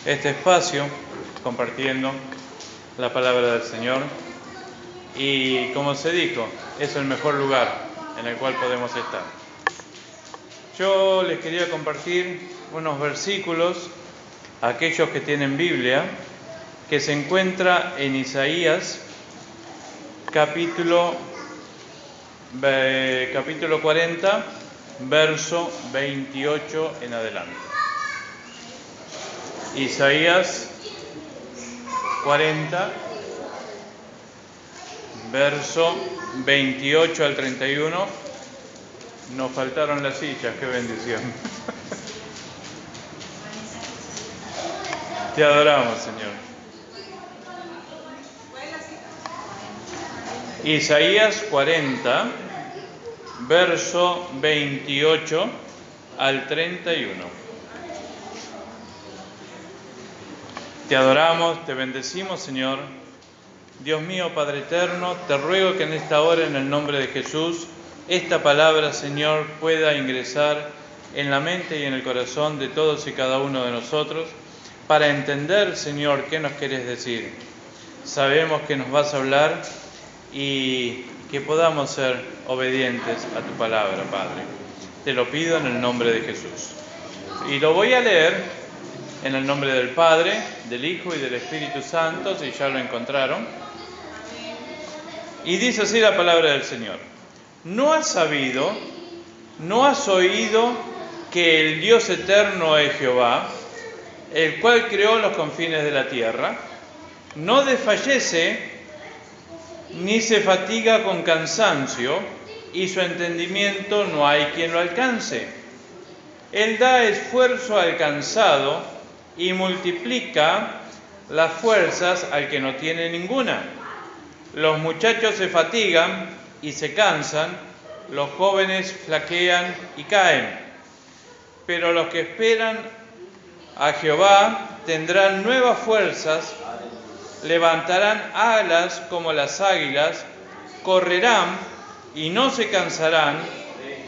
este espacio compartiendo la palabra del Señor. Y como se dijo, es el mejor lugar en el cual podemos estar. Yo les quería compartir unos versículos a aquellos que tienen Biblia, que se encuentra en Isaías, capítulo 40, verso 28 en adelante. Isaías 40, verso 28 al 31. Nos faltaron las sillas, qué bendición. Te adoramos, Señor. Isaías 40, verso 28 al 31. Te adoramos, te bendecimos, Señor. Dios mío, Padre eterno, te ruego que en esta hora, en el nombre de Jesús, esta palabra, Señor, pueda ingresar en la mente y en el corazón de todos y cada uno de nosotros, para entender, Señor, qué nos querés decir. Sabemos que nos vas a hablar y que podamos ser obedientes a tu palabra, Padre. Te lo pido en el nombre de Jesús. Y lo voy a leer en el nombre del Padre, del Hijo y del Espíritu Santo, si ya lo encontraron. Y dice así la palabra del Señor. ¿No has sabido, no has oído que el Dios eterno es Jehová, el cual creó los confines de la tierra? No desfallece ni se fatiga con cansancio, y su entendimiento no hay quien lo alcance. Él da esfuerzo al cansado y multiplica las fuerzas al que no tiene ninguna. Los muchachos se fatigan y se cansan, los jóvenes flaquean y caen. Pero los que esperan a Jehová tendrán nuevas fuerzas, levantarán alas como las águilas, correrán y no se cansarán,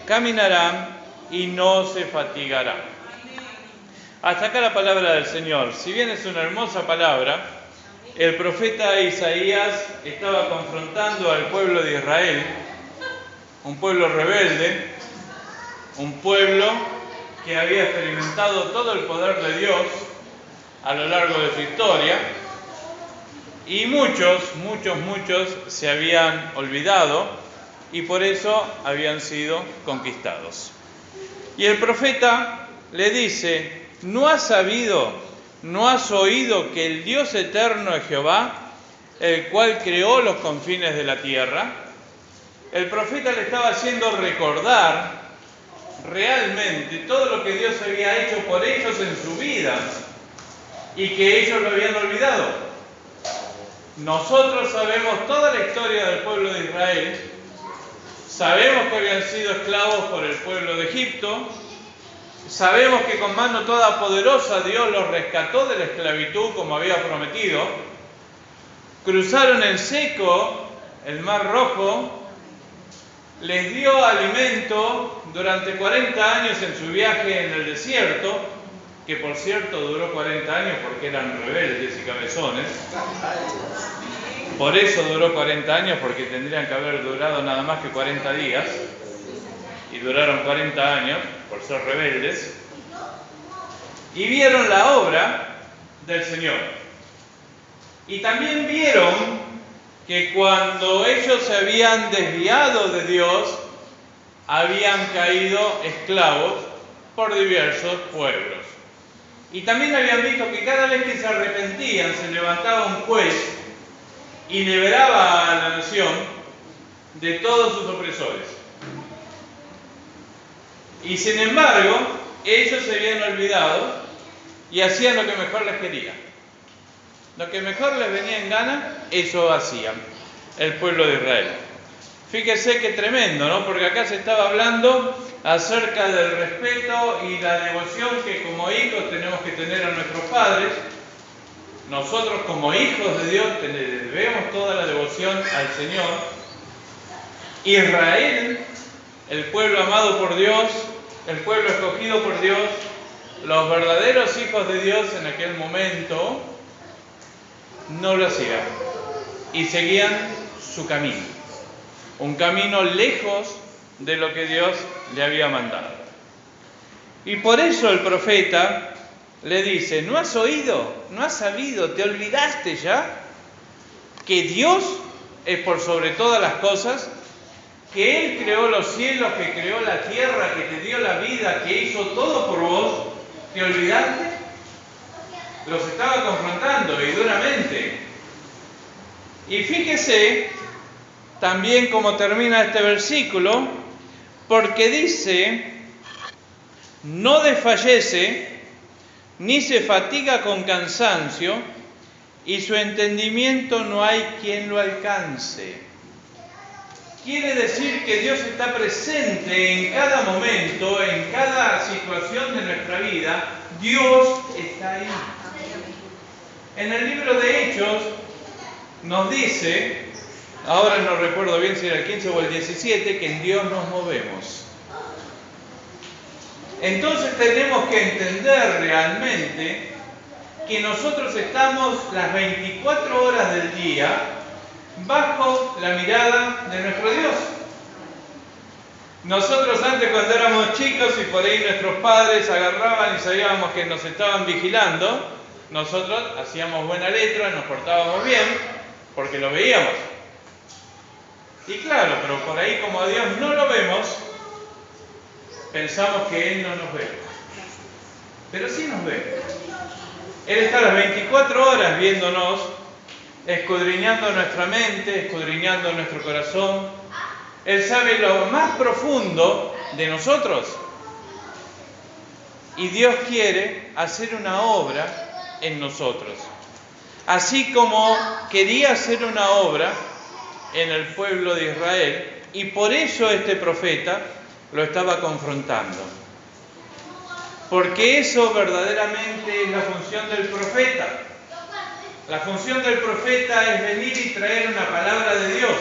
caminarán y no se fatigarán. Hasta acá la palabra del Señor. Si bien es una hermosa palabra, el profeta Isaías estaba confrontando al pueblo de Israel, un pueblo rebelde, un pueblo que había experimentado todo el poder de Dios a lo largo de su historia, y muchos se habían olvidado y por eso habían sido conquistados. Y el profeta le dice: ¿no has sabido, no has oído que el Dios eterno es Jehová, el cual creó los confines de la tierra? El profeta le estaba haciendo recordar realmente todo lo que Dios había hecho por ellos en su vida y que ellos lo habían olvidado. Nosotros sabemos toda la historia del pueblo de Israel, sabemos que habían sido esclavos por el pueblo de Egipto, sabemos que con mano toda poderosa Dios los rescató de la esclavitud como había prometido, cruzaron en seco el Mar Rojo, les dio alimento durante 40 años en su viaje en el desierto, que por cierto duró 40 años porque eran rebeldes y cabezones. Por eso duró 40 años, porque tendrían que haber durado nada más que 40 días, y duraron 40 años por ser rebeldes, y vieron la obra del Señor. Y también vieron que cuando ellos se habían desviado de Dios, habían caído esclavos por diversos pueblos. Y también habían visto que cada vez que se arrepentían, se levantaba un juez y liberaba a la nación de todos sus opresores. Y sin embargo, ellos se habían olvidado y hacían lo que mejor les quería. Lo que mejor les venía en gana, eso hacían el pueblo de Israel. Fíjese qué tremendo, ¿no? Porque acá se estaba hablando acerca del respeto y la devoción que como hijos tenemos que tener a nuestros padres. Nosotros como hijos de Dios debemos toda la devoción al Señor. Israel, el pueblo amado por Dios, el pueblo escogido por Dios, los verdaderos hijos de Dios en aquel momento no lo hacían y seguían su camino, un camino lejos de lo que Dios le había mandado. Y por eso el profeta le dice: ¿no has oído? ¿No has sabido? ¿Te olvidaste ya? Que Dios es por sobre todas las cosas, que Él creó los cielos, que creó la tierra, que te dio la vida, que hizo todo por vos. ¿Te olvidaste? Los estaba confrontando y duramente. Y fíjese también cómo termina este versículo, porque dice: no desfallece ni se fatiga con cansancio, y su entendimiento no hay quien lo alcance. Quiere decir que Dios está presente en cada momento, en cada situación de nuestra vida. Dios está ahí. En el libro de Hechos nos dice, ahora no recuerdo bien si era el 15 o el 17, que en Dios nos movemos. Entonces tenemos que entender realmente que nosotros estamos las 24 horas del día bajo la mirada de nuestro Dios. Nosotros antes, cuando éramos chicos y por ahí nuestros padres agarraban y sabíamos que nos estaban vigilando, nosotros hacíamos buena letra, nos portábamos bien, porque lo veíamos. Y claro, pero por ahí como a Dios no lo vemos, pensamos que Él no nos ve. Pero sí nos ve. Él está las 24 horas viéndonos, escudriñando nuestra mente, escudriñando nuestro corazón. Él sabe lo más profundo de nosotros. Y Dios quiere hacer una obra en nosotros. Así como quería hacer una obra en el pueblo de Israel, y por eso este profeta lo estaba confrontando. Porque eso verdaderamente es la función del profeta. La función del profeta es venir y traer una palabra de Dios.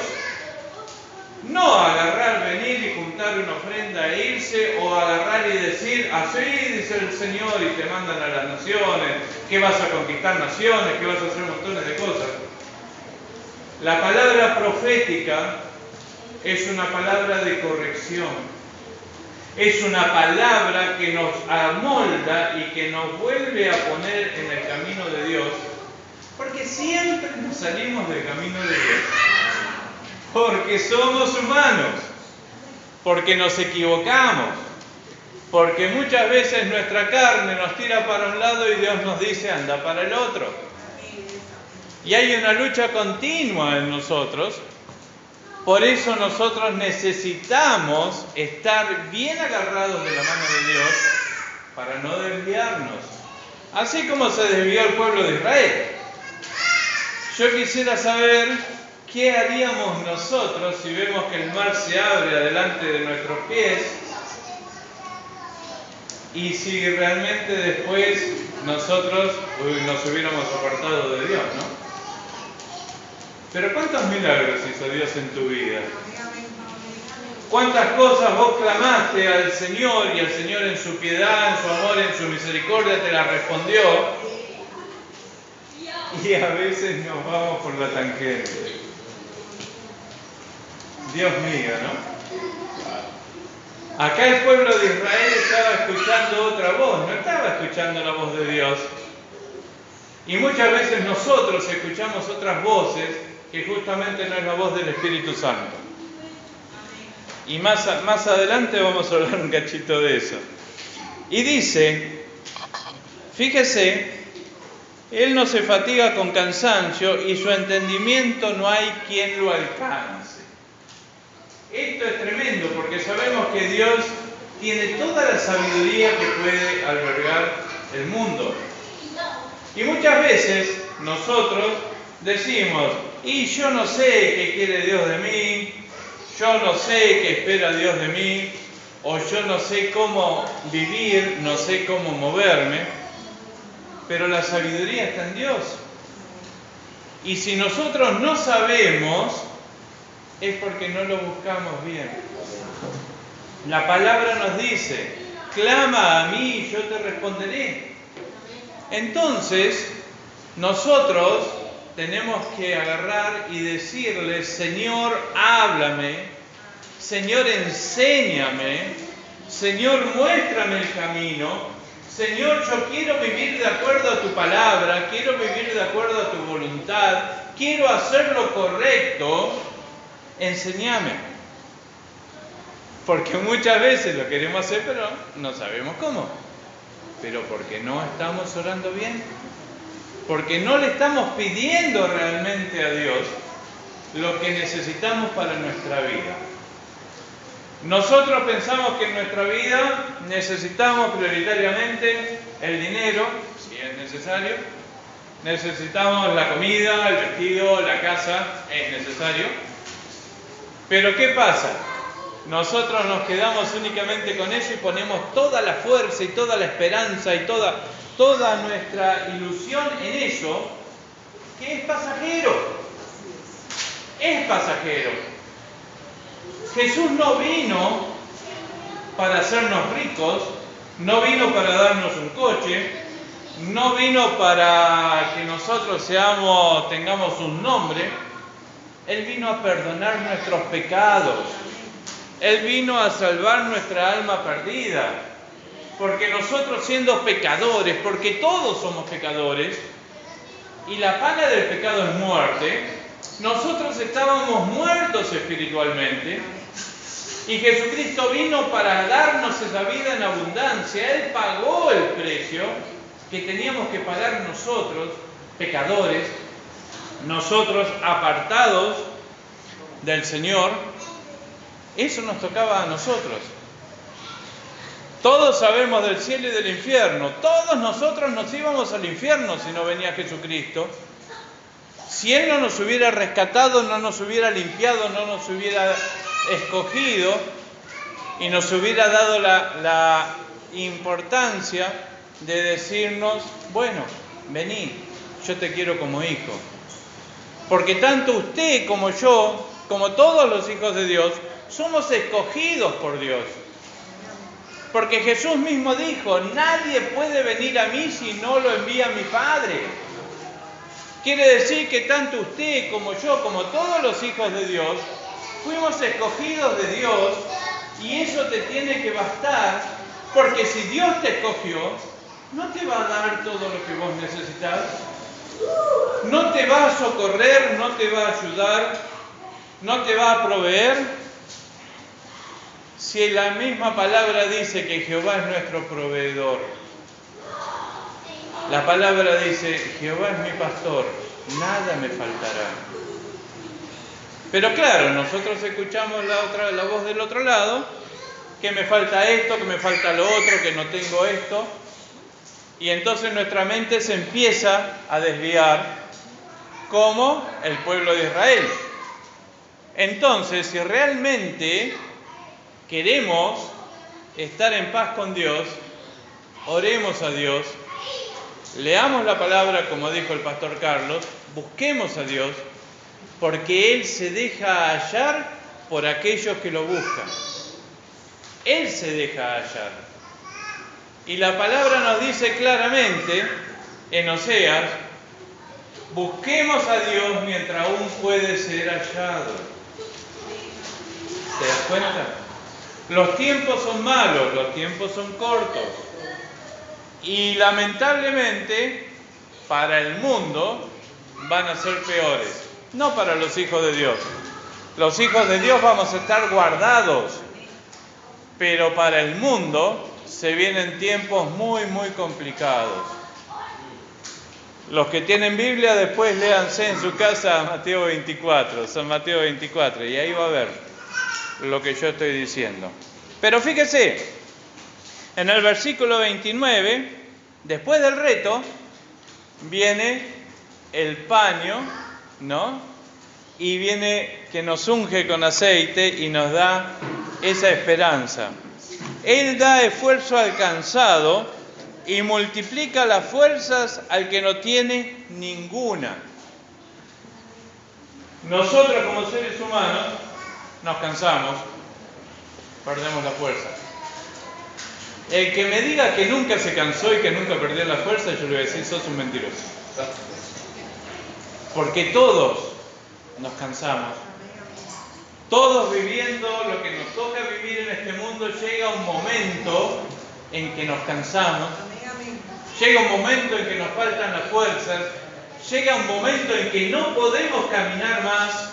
No agarrar, venir y juntar una ofrenda e irse, o agarrar y decir: así dice el Señor, y te mandan a las naciones, que vas a conquistar naciones, que vas a hacer montones de cosas. La palabra profética es una palabra de corrección. Es una palabra que nos amolda y que nos vuelve a poner en el camino de Dios, porque siempre nos salimos del camino de Dios. Porque somos humanos, porque nos equivocamos, porque muchas veces nuestra carne nos tira para un lado y Dios nos dice: anda para el otro. Y hay una lucha continua en nosotros. Por eso nosotros necesitamos estar bien agarrados de la mano de Dios para no desviarnos. Así como se desvió el pueblo de Israel. Yo quisiera saber qué haríamos nosotros si vemos que el mar se abre adelante de nuestros pies y si realmente después nosotros nos hubiéramos apartado de Dios, ¿no? Pero ¿cuántos milagros hizo Dios en tu vida? ¿Cuántas cosas vos clamaste al Señor y el Señor en su piedad, en su amor, en su misericordia te las respondió? Y a veces nos vamos por la tangente. Dios mío, ¿no? Acá el pueblo de Israel estaba escuchando otra voz, no estaba escuchando la voz de Dios. Y muchas veces nosotros escuchamos otras voces que justamente no es la voz del Espíritu Santo. Y más adelante vamos a hablar un cachito de eso. Y dice, fíjese, Él no se fatiga con cansancio y su entendimiento no hay quien lo alcance. Esto es tremendo porque sabemos que Dios tiene toda la sabiduría que puede albergar el mundo. Y muchas veces nosotros decimos: y yo no sé qué quiere Dios de mí, yo no sé qué espera Dios de mí, o yo no sé cómo vivir, no sé cómo moverme, pero la sabiduría está en Dios. Y si nosotros no sabemos, es porque no lo buscamos bien. La palabra nos dice clama a mí y yo te responderé. Entonces, nosotros tenemos que agarrar y decirle: Señor, háblame, Señor, enséñame, Señor, muéstrame el camino, Señor, yo quiero vivir de acuerdo a tu palabra, quiero vivir de acuerdo a tu voluntad, quiero hacer lo correcto, enséñame. Porque muchas veces lo queremos hacer, pero no sabemos cómo. Pero porque no estamos orando bien. Porque no le estamos pidiendo realmente a Dios lo que necesitamos para nuestra vida. Nosotros pensamos que en nuestra vida necesitamos prioritariamente el dinero, si es necesario. Necesitamos la comida, el vestido, la casa, es necesario. Pero ¿qué pasa? Nosotros nos quedamos únicamente con eso y ponemos toda la fuerza y toda la esperanza y toda nuestra ilusión en eso, que es pasajero. Es pasajero. Jesús no vino para hacernos ricos, no vino para darnos un coche, no vino para que nosotros tengamos un nombre. Él vino a perdonar nuestros pecados. Él vino a salvar nuestra alma perdida. Porque nosotros, siendo pecadores, porque todos somos pecadores, y la paga del pecado es muerte, nosotros estábamos muertos espiritualmente, y Jesucristo vino para darnos esa vida en abundancia. Él pagó el precio que teníamos que pagar nosotros, pecadores, nosotros apartados del Señor. Eso nos tocaba a nosotros. Todos sabemos del cielo y del infierno. Todos nosotros nos íbamos al infierno si no venía Jesucristo. Si Él no nos hubiera rescatado, no nos hubiera limpiado, no nos hubiera escogido y nos hubiera dado la importancia de decirnos: bueno, vení, yo te quiero como hijo. Porque tanto usted como yo, como todos los hijos de Dios, somos escogidos por Dios. Porque Jesús mismo dijo: nadie puede venir a mí si no lo envía mi Padre. Quiere decir que tanto usted como yo, como todos los hijos de Dios, fuimos escogidos de Dios, y eso te tiene que bastar, porque si Dios te escogió, no te va a dar todo lo que vos necesitas, no te va a socorrer, no te va a ayudar, no te va a proveer. Si la misma palabra dice que Jehová es nuestro proveedor, la palabra dice: Jehová es mi pastor, nada me faltará. Pero claro, nosotros escuchamos la voz del otro lado, que me falta esto, que me falta lo otro, que no tengo esto, y entonces nuestra mente se empieza a desviar, como el pueblo de Israel. Entonces, si realmente queremos estar en paz con Dios, oremos a Dios, leamos la palabra como dijo el pastor Carlos, busquemos a Dios, porque Él se deja hallar por aquellos que lo buscan. Él se deja hallar. Y la palabra nos dice claramente en Oseas: busquemos a Dios mientras aún puede ser hallado. ¿Te das cuenta? Los tiempos son malos, los tiempos son cortos. Y lamentablemente, para el mundo van a ser peores. No para los hijos de Dios. Los hijos de Dios vamos a estar guardados. Pero para el mundo se vienen tiempos muy, muy complicados. Los que tienen Biblia, después léanse en su casa Mateo 24, San Mateo 24, y ahí va a ver lo que yo estoy diciendo. Pero fíjese, en el versículo 29, después del reto, viene el paño, ¿no? Y viene que nos unge con aceite y nos da esa esperanza. Él da esfuerzo al cansado y multiplica las fuerzas al que no tiene ninguna. Nosotros como seres humanos nos cansamos, perdemos la fuerza. El que me diga que nunca se cansó y que nunca perdió la fuerza, yo le voy a decir, sos un mentiroso. Porque todos nos cansamos. Todos viviendo lo que nos toca vivir en este mundo, llega un momento en que nos cansamos. Llega un momento en que nos faltan las fuerzas. Llega un momento en que no podemos caminar más.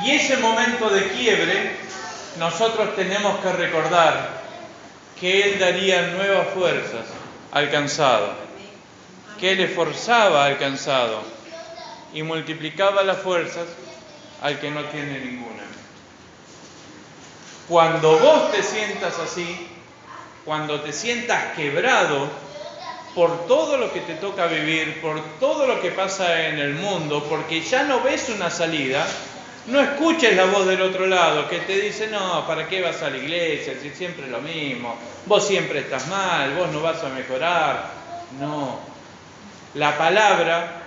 Y ese momento de quiebre, nosotros tenemos que recordar que Él daría nuevas fuerzas al cansado, que Él esforzaba al cansado y multiplicaba las fuerzas al que no tiene ninguna. Cuando vos te sientas así, cuando te sientas quebrado por todo lo que te toca vivir, por todo lo que pasa en el mundo, porque ya no ves una salida, no escuches la voz del otro lado que te dice, no, ¿para qué vas a la iglesia? Si siempre es lo mismo, vos siempre estás mal, vos no vas a mejorar. No, la palabra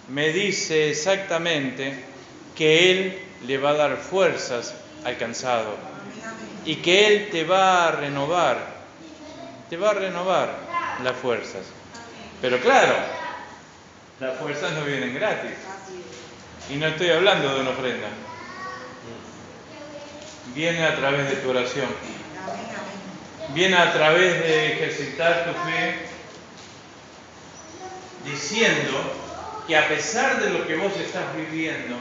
me dice exactamente que Él le va a dar fuerzas al cansado y que Él te va a renovar las fuerzas. Pero claro, las fuerzas no vienen gratis. Y no estoy hablando de una ofrenda. Viene a través de tu oración. Viene a través de ejercitar tu fe, diciendo que a pesar de lo que vos estás viviendo,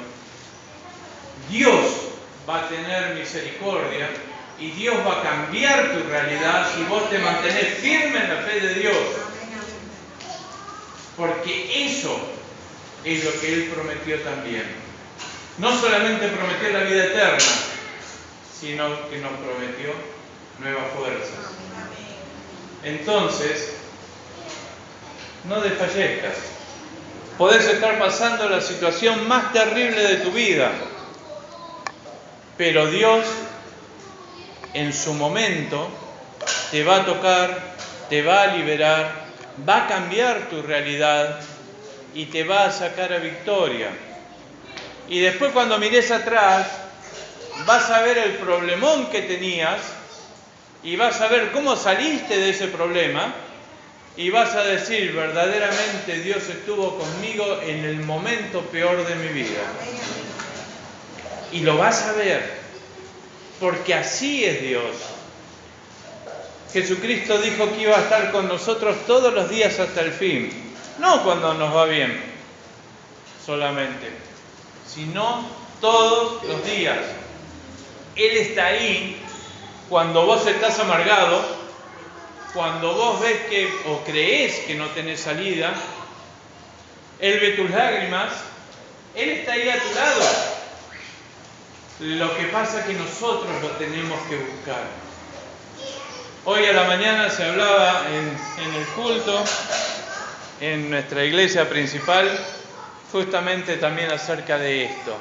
Dios va a tener misericordia y Dios va a cambiar tu realidad si vos te mantenés firme en la fe de Dios. Porque eso es lo que Él prometió también. No solamente prometió la vida eterna, sino que nos prometió nuevas fuerzas. Entonces, no desfallezcas. Podés estar pasando la situación más terrible de tu vida, pero Dios, en su momento, te va a tocar, te va a liberar, va a cambiar tu realidad y te va a sacar a victoria. Y después, cuando mires atrás, vas a ver el problemón que tenías y vas a ver cómo saliste de ese problema y vas a decir, verdaderamente Dios estuvo conmigo en el momento peor de mi vida. Y lo vas a ver, porque así es Dios. Jesucristo dijo que iba a estar con nosotros todos los días hasta el fin. No cuando nos va bien solamente, sino todos los días. Él está ahí cuando vos estás amargado, cuando vos ves que o creés que no tenés salida. Él ve tus lágrimas, Él está ahí a tu lado. Lo que pasa es que nosotros lo tenemos que buscar. Hoy a la mañana se hablaba en el culto, en nuestra iglesia principal, justamente también acerca de esto.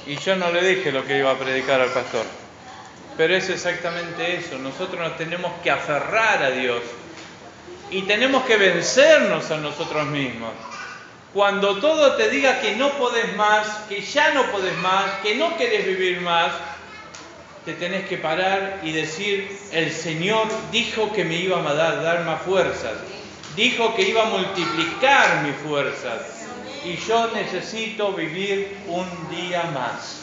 Y yo no le dije lo que iba a predicar al pastor, pero es exactamente eso. Nosotros nos tenemos que aferrar a Dios y tenemos que vencernos a nosotros mismos. Cuando todo te diga que no podés más, que ya no podés más, que no querés vivir más, te tenés que parar y decir, el Señor dijo que me iba a dar más fuerzas, dijo que iba a multiplicar mis fuerzas y yo necesito vivir un día más.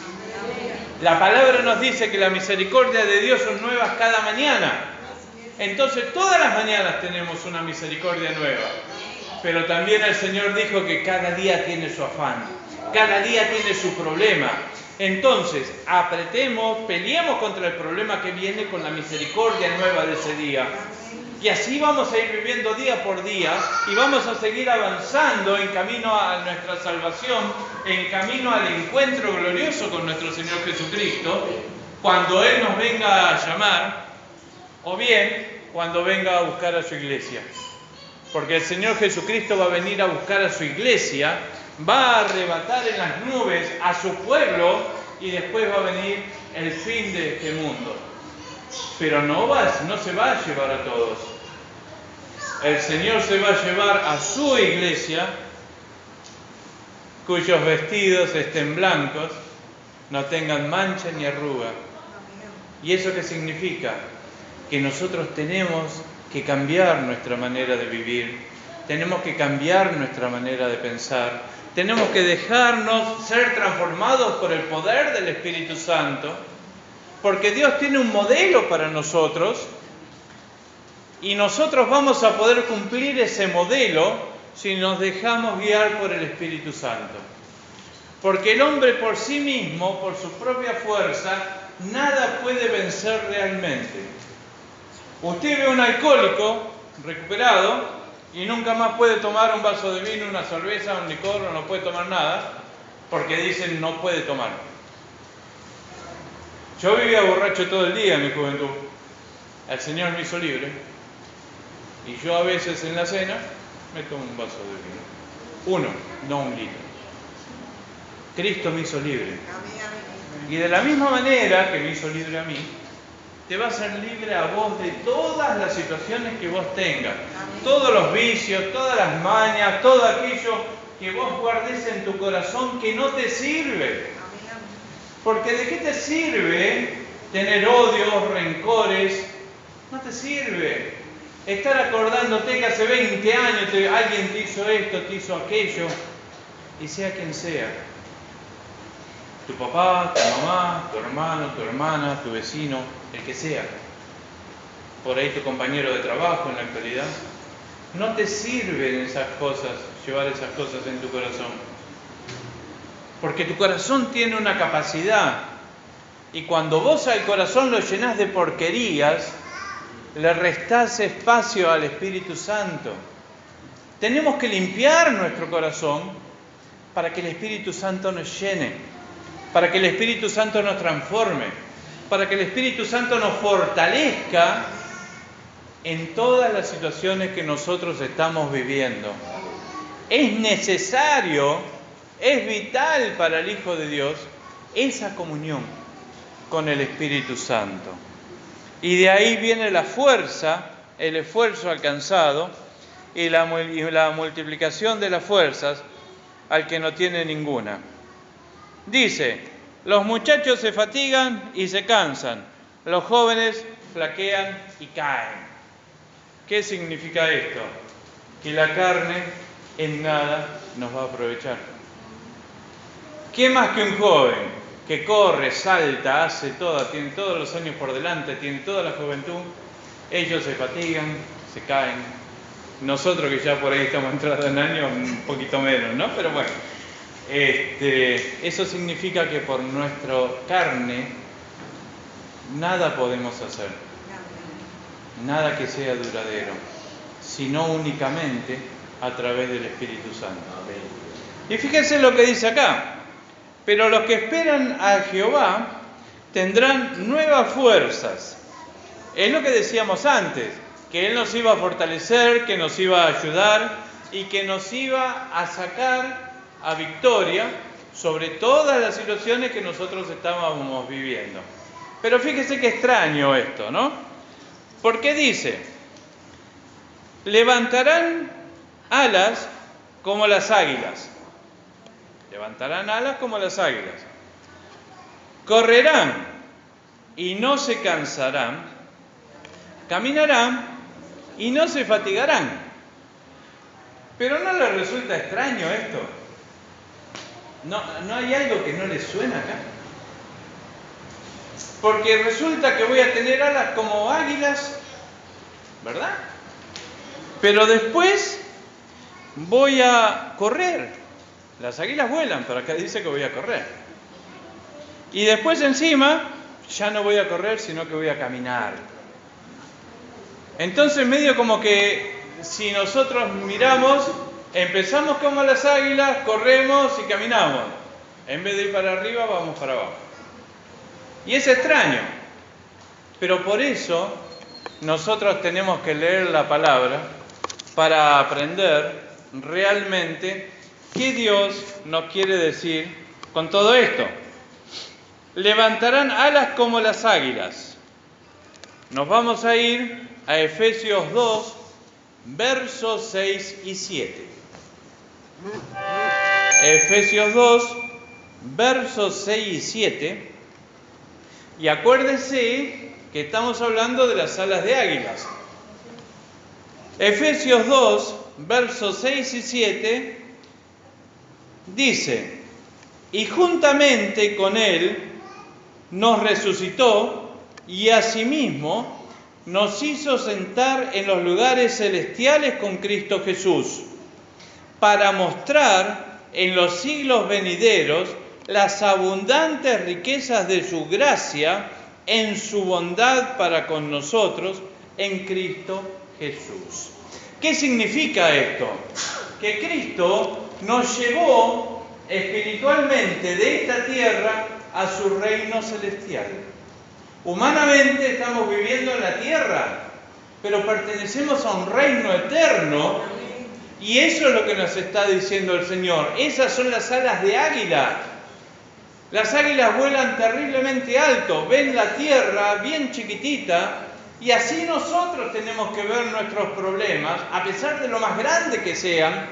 La palabra nos dice que la misericordia de Dios son nuevas cada mañana. Entonces todas las mañanas tenemos una misericordia nueva. Pero también el Señor dijo que cada día tiene su afán, cada día tiene su problema. Entonces, apretemos, peleemos contra el problema que viene con la misericordia nueva de ese día. Y así vamos a ir viviendo día por día y vamos a seguir avanzando en camino a nuestra salvación, en camino al encuentro glorioso con nuestro Señor Jesucristo, cuando Él nos venga a llamar, o bien cuando venga a buscar a su iglesia. Porque el Señor Jesucristo va a venir a buscar a su iglesia, va a arrebatar en las nubes a su pueblo y después va a venir el fin de este mundo. Pero no se va a llevar a todos. El Señor se va a llevar a su iglesia, cuyos vestidos estén blancos, no tengan mancha ni arruga. ¿Y eso qué significa? que nosotros tenemos que cambiar nuestra manera de vivir, tenemos que cambiar nuestra manera de pensar, tenemos que dejarnos ser transformados por el poder del Espíritu Santo, porque Dios tiene un modelo para nosotros y nosotros vamos a poder cumplir ese modelo si nos dejamos guiar por el Espíritu Santo. Porque el hombre por sí mismo, por su propia fuerza, nada puede vencer realmente. Usted ve a un alcohólico recuperado y nunca más puede tomar un vaso de vino, una cerveza, un licor, no puede tomar nada, porque dicen no puede tomar. Yo vivía borracho todo el día en mi juventud. El Señor me hizo libre. Y yo a veces en la cena me tomo un vaso de vino. 1, no 1 litro. Cristo me hizo libre. Y de la misma manera que me hizo libre a mí, te va a hacer libre a vos de todas las situaciones que vos tengas. Todos los vicios, todas las mañas, todo aquello que vos guardes en tu corazón que no te sirve. Porque ¿de qué te sirve tener odios, rencores? No te sirve. Estar acordándote que hace 20 años alguien te hizo esto, te hizo aquello, y sea quien sea. Tu papá, tu mamá, tu hermano, tu hermana, tu vecino, el que sea. Por ahí tu compañero de trabajo en la actualidad. No te sirven esas cosas, llevar esas cosas en tu corazón. Porque tu corazón tiene una capacidad. Y cuando vos al corazón lo llenás de porquerías, le restás espacio al Espíritu Santo. Tenemos que limpiar nuestro corazón para que el Espíritu Santo nos llene, para que el Espíritu Santo nos transforme, para que el Espíritu Santo nos fortalezca en todas las situaciones que nosotros estamos viviendo. Es necesario, es vital para el Hijo de Dios esa comunión con el Espíritu Santo. Y de ahí viene la fuerza, el esfuerzo alcanzado y la multiplicación de las fuerzas al que no tiene ninguna. Dice, los muchachos se fatigan y se cansan, los jóvenes flaquean y caen. ¿Qué significa esto? Que la carne en nada nos va a aprovechar. ¿Qué más que un joven que corre, salta, hace todo, tiene todos los años por delante, tiene toda la juventud? Ellos se fatigan, se caen. Nosotros que ya por ahí estamos entrados en años, un poquito menos, ¿no? Pero bueno, eso significa que por nuestra carne nada podemos hacer. Nada que sea duradero, sino únicamente a través del Espíritu Santo. Y fíjense lo que dice acá. Pero los que esperan a Jehová tendrán nuevas fuerzas. Es lo que decíamos antes, que Él nos iba a fortalecer, que nos iba a ayudar y que nos iba a sacar a victoria sobre todas las situaciones que nosotros estábamos viviendo. Pero fíjese qué extraño esto, ¿no? Porque dice, levantarán alas como las águilas. Levantarán alas como las águilas. Correrán y no se cansarán. Caminarán y no se fatigarán. Pero ¿no les resulta extraño esto? ¿No hay algo que no les suena acá? Porque resulta que voy a tener alas como águilas, ¿verdad? Pero después voy a correr. Las águilas vuelan, pero acá dice que voy a correr. Y después encima, ya no voy a correr, sino que voy a caminar. Entonces medio como que si nosotros miramos, empezamos como las águilas, corremos y caminamos. En vez de ir para arriba, vamos para abajo. Y es extraño. Pero por eso nosotros tenemos que leer la palabra para aprender realmente ¿qué Dios nos quiere decir con todo esto? Levantarán alas como las águilas. Nos vamos a ir a Efesios 2, versos 6 y 7. Efesios 2, versos 6 y 7. Y acuérdese que estamos hablando de las alas de águilas. Efesios 2, versos 6 y 7, dice: y juntamente con Él nos resucitó y asimismo nos hizo sentar en los lugares celestiales con Cristo Jesús, para mostrar en los siglos venideros las abundantes riquezas de su gracia en su bondad para con nosotros en Cristo Jesús. ¿Qué significa esto? Que Cristo nos llevó espiritualmente de esta tierra a su reino celestial. Humanamente estamos viviendo en la tierra, pero pertenecemos a un reino eterno, y eso es lo que nos está diciendo el Señor. Esas son las alas de águila. Las águilas vuelan terriblemente alto, ven la tierra bien chiquitita, y así nosotros tenemos que ver nuestros problemas, a pesar de lo más grande que sean,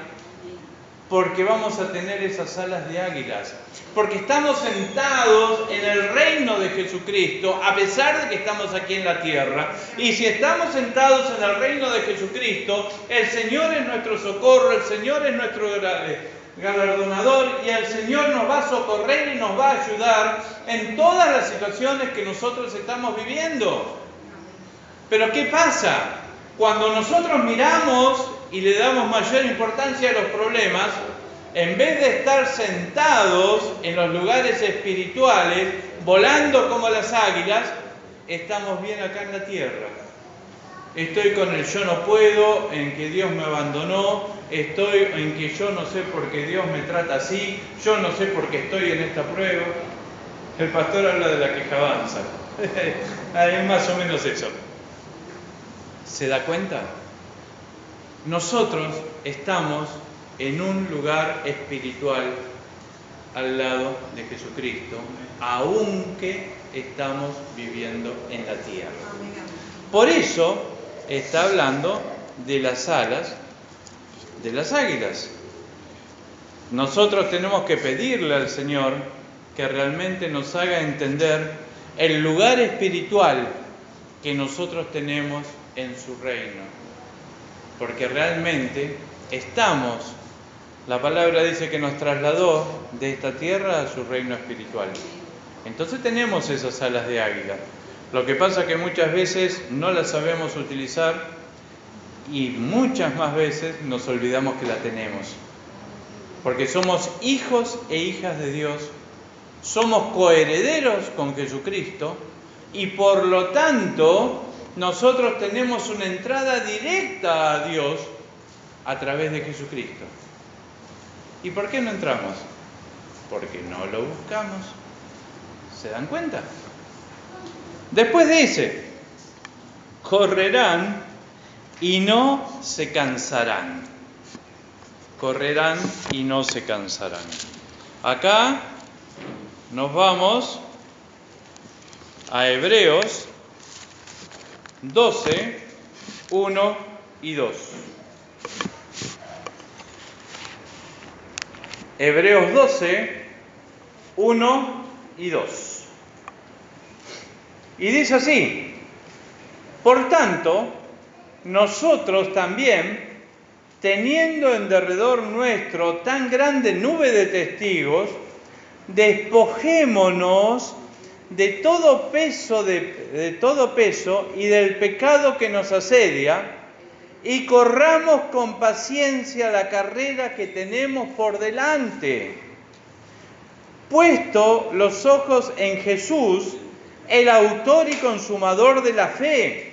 porque vamos a tener esas alas de águilas, porque estamos sentados en el reino de Jesucristo, a pesar de que estamos aquí en la tierra. Y si estamos sentados en el reino de Jesucristo, el Señor es nuestro socorro, el Señor es nuestro galardonador, y el Señor nos va a socorrer y nos va a ayudar en todas las situaciones que nosotros estamos viviendo. Pero ¿qué pasa? Cuando nosotros miramos y le damos mayor importancia a los problemas, en vez de estar sentados en los lugares espirituales, volando como las águilas, estamos bien acá en la tierra. Estoy con el yo no puedo, en que Dios me abandonó, estoy en que yo no sé por qué Dios me trata así, yo no sé por qué estoy en esta prueba. El pastor habla de la quejabanza. Es más o menos eso. ¿Se da cuenta? Nosotros estamos en un lugar espiritual al lado de Jesucristo, aunque estamos viviendo en la tierra. Por eso está hablando de las alas de las águilas. Nosotros tenemos que pedirle al Señor que realmente nos haga entender el lugar espiritual que nosotros tenemos en su reino, porque realmente estamos, la palabra dice que nos trasladó de esta tierra a su reino espiritual. Entonces tenemos esas alas de águila. Lo que pasa es que muchas veces no las sabemos utilizar, y muchas más veces nos olvidamos que la tenemos, porque somos hijos e hijas de Dios, somos coherederos con Jesucristo, y por lo tanto nosotros tenemos una entrada directa a Dios a través de Jesucristo. ¿Y por qué no entramos? Porque no lo buscamos. ¿Se dan cuenta? Después dice: correrán y no se cansarán. Correrán y no se cansarán. Acá nos vamos a Hebreos 12, 1 y 2. Hebreos 12, 1 y 2. Y dice así: por tanto, nosotros también, teniendo en derredor nuestro tan grande nube de testigos, despojémonos de todo peso y del pecado que nos asedia, y corramos con paciencia la carrera que tenemos por delante, puesto los ojos en Jesús, el autor y consumador de la fe,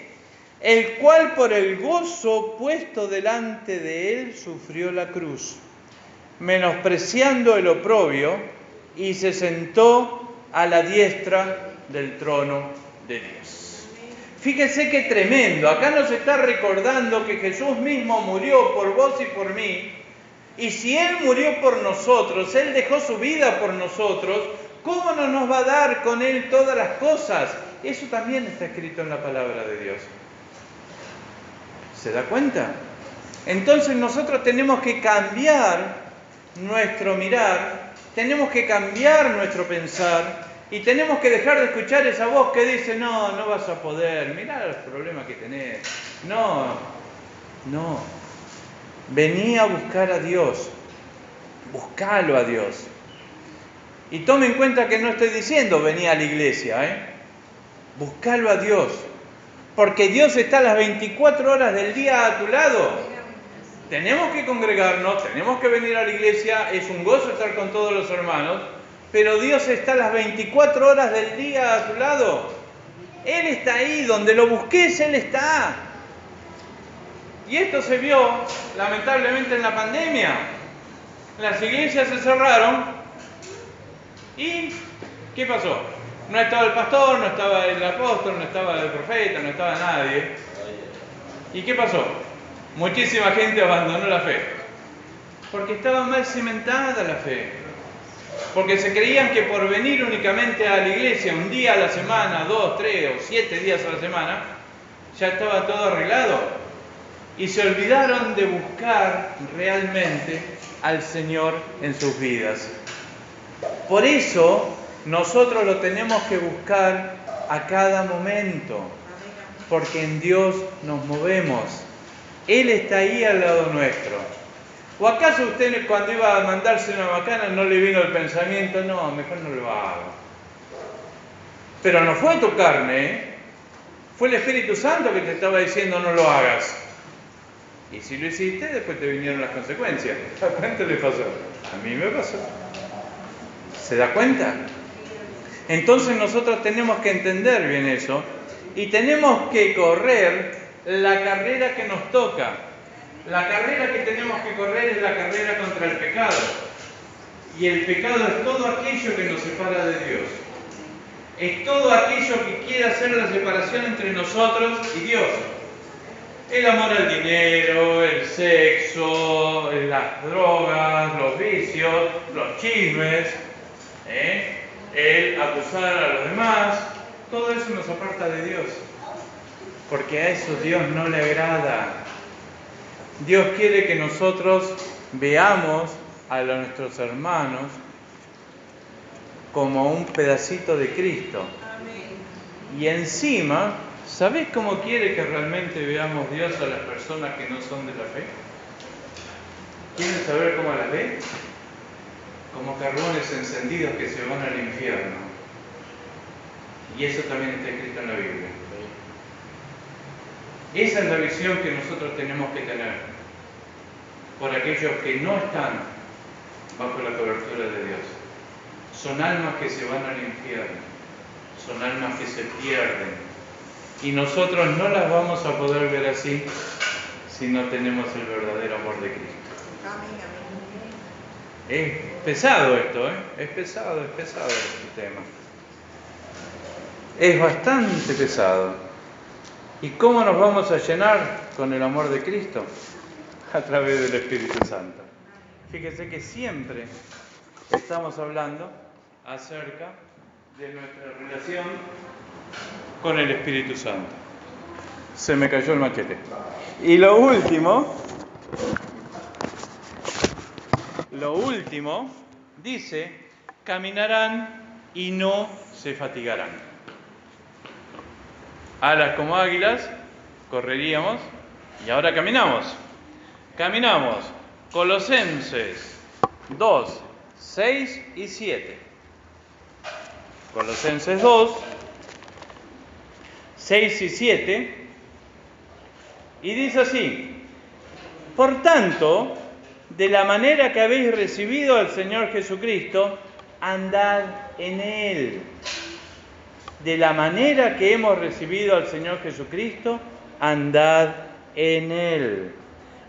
el cual por el gozo puesto delante de él sufrió la cruz, menospreciando el oprobio, y se sentó a la diestra del trono de Dios. Fíjese qué tremendo. Acá nos está recordando que Jesús mismo murió por vos y por mí. Y si Él murió por nosotros, Él dejó su vida por nosotros, ¿cómo no nos va a dar con Él todas las cosas? Eso también está escrito en la palabra de Dios. ¿Se da cuenta? Entonces nosotros tenemos que cambiar nuestro mirar, tenemos que cambiar nuestro pensar, Y tenemos que dejar de escuchar esa voz que dice, no, no vas a poder, mirá los problemas que tenés. No. Vení a buscar a Dios. Buscalo a Dios. Y tome en cuenta que no estoy diciendo vení a la iglesia, Buscalo a Dios. Porque Dios está las 24 horas del día a tu lado. Tenemos que congregarnos, tenemos que venir a la iglesia, es un gozo estar con todos los hermanos, pero Dios está las 24 horas del día a tu lado. Él está ahí, donde lo busques, Él está. Y esto se vio, lamentablemente, en la pandemia. Las iglesias se cerraron y ¿qué pasó? No estaba el pastor, no estaba el apóstol, no estaba el profeta, no estaba nadie. ¿Y qué pasó? Muchísima gente abandonó la fe. Porque estaba mal cimentada la fe. Porque se creían que por venir únicamente a la iglesia un día a la semana, 2, 3 o 7 días a la semana, ya estaba todo arreglado. Y se olvidaron de buscar realmente al Señor en sus vidas. Por eso nosotros lo tenemos que buscar a cada momento, porque en Dios nos movemos. Él está ahí al lado nuestro. ¿O acaso usted cuando iba a mandarse una macana no le vino el pensamiento, no, mejor no lo hago? Pero no fue tu carne, fue el Espíritu Santo que te estaba diciendo no lo hagas. Y si lo hiciste, después te vinieron las consecuencias. ¿A cuánto le pasó? A mí me pasó. ¿Se da cuenta? Entonces nosotros tenemos que entender bien eso y tenemos que correr la carrera que nos toca. La carrera que tenemos que correr es la carrera contra el pecado. Y el pecado es todo aquello que nos separa de Dios. Es todo aquello que quiere hacer la separación entre nosotros y Dios. El amor al dinero, el sexo, las drogas, los vicios, los chismes, el acusar a los demás, todo eso nos aparta de Dios. Porque a eso Dios no le agrada. Dios quiere que nosotros veamos a nuestros hermanos como un pedacito de Cristo. Y encima, ¿sabés cómo quiere que realmente veamos Dios a las personas que no son de la fe? ¿Quieren saber cómo las ve? Como carbones encendidos que se van al infierno. Y eso también está escrito en la Biblia. Esa es la visión que nosotros tenemos que tener por aquellos que no están bajo la cobertura de Dios. Son almas que se van al infierno, son almas que se pierden. Y nosotros no las vamos a poder ver así si no tenemos el verdadero amor de Cristo. Es pesado esto, es pesado este tema. Es bastante pesado. ¿Y cómo nos vamos a llenar con el amor de Cristo? A través del Espíritu Santo. Fíjese que siempre estamos hablando acerca de nuestra relación con el Espíritu Santo. Se me cayó el machete. Y lo último dice, caminarán y no se fatigarán. Alas como águilas, correríamos y ahora caminamos. Caminamos. Colosenses 2, 6 y 7. Colosenses 2, 6 y 7. Y dice así: por tanto, de la manera que habéis recibido al Señor Jesucristo, andad en Él. De la manera que hemos recibido al Señor Jesucristo, andad en Él.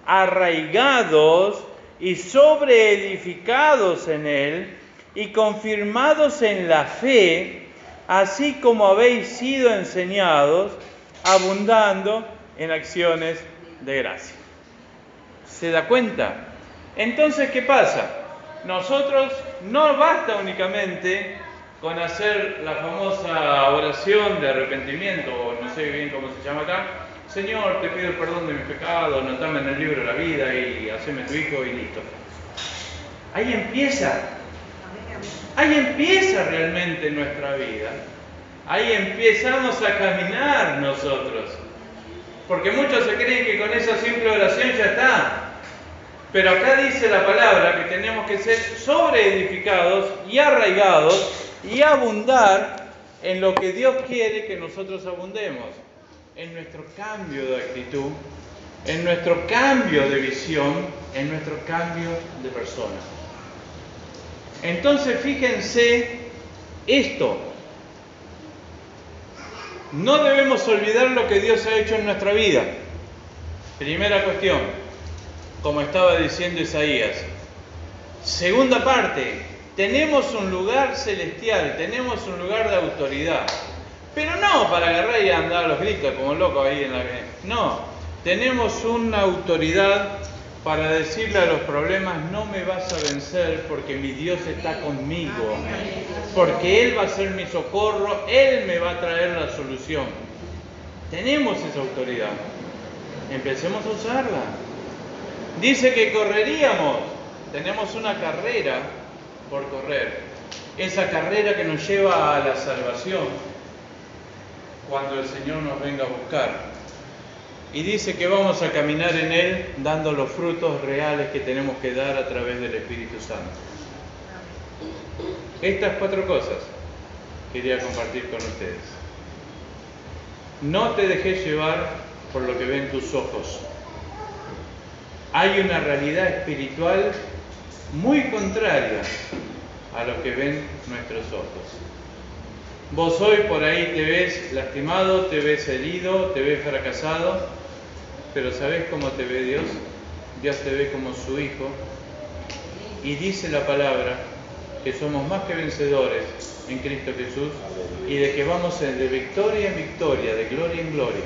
Arraigados y sobreedificados en Él y confirmados en la fe, así como habéis sido enseñados, abundando en acciones de gracia. ¿Se da cuenta? Entonces, ¿qué pasa? Nosotros no basta únicamente con hacer la famosa oración de arrepentimiento, o no sé bien cómo se llama acá. Señor, te pido el perdón de mis pecados, anotame en el libro de la vida y haceme tu hijo y listo. Ahí empieza. ahí empieza realmente nuestra vida. Ahí empezamos a caminar nosotros. Porque muchos se creen que con esa simple oración ya está. Pero acá dice la palabra que tenemos que ser sobreedificados y arraigados y abundar en lo que Dios quiere que nosotros abundemos. En nuestro cambio de actitud, en nuestro cambio de visión, en nuestro cambio de persona. Entonces fíjense esto. No debemos olvidar lo que Dios ha hecho en nuestra vida. Primera cuestión, como estaba diciendo Isaías. Segunda parte, tenemos un lugar celestial, tenemos un lugar de autoridad. Pero no para agarrar y andar a los gritos como locos ahí en la... No, tenemos una autoridad para decirle a los problemas: no me vas a vencer porque mi Dios está conmigo, porque Él va a ser mi socorro, Él me va a traer la solución. Tenemos esa autoridad, empecemos a usarla. Dice que correríamos, tenemos una carrera por correr, esa carrera que nos lleva a la salvación cuando el Señor nos venga a buscar. Y dice que vamos a caminar en Él dando los frutos reales que tenemos que dar a través del Espíritu Santo. Estas 4 cosas quería compartir con ustedes. No te dejes llevar por lo que ven tus ojos. Hay una realidad espiritual muy contraria a lo que ven nuestros ojos. Vos hoy por ahí te ves lastimado, te ves herido, te ves fracasado, pero ¿sabés cómo te ve Dios? Dios te ve como su Hijo, y dice la palabra que somos más que vencedores en Cristo Jesús y de que vamos de victoria en victoria, de gloria en gloria.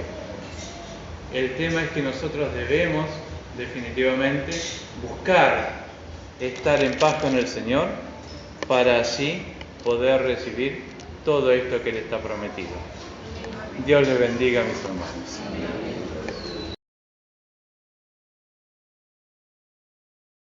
El tema es que nosotros debemos definitivamente buscar estar en paz con el Señor para así poder recibir todo esto que Él está prometido. Dios les bendiga, mis hermanos.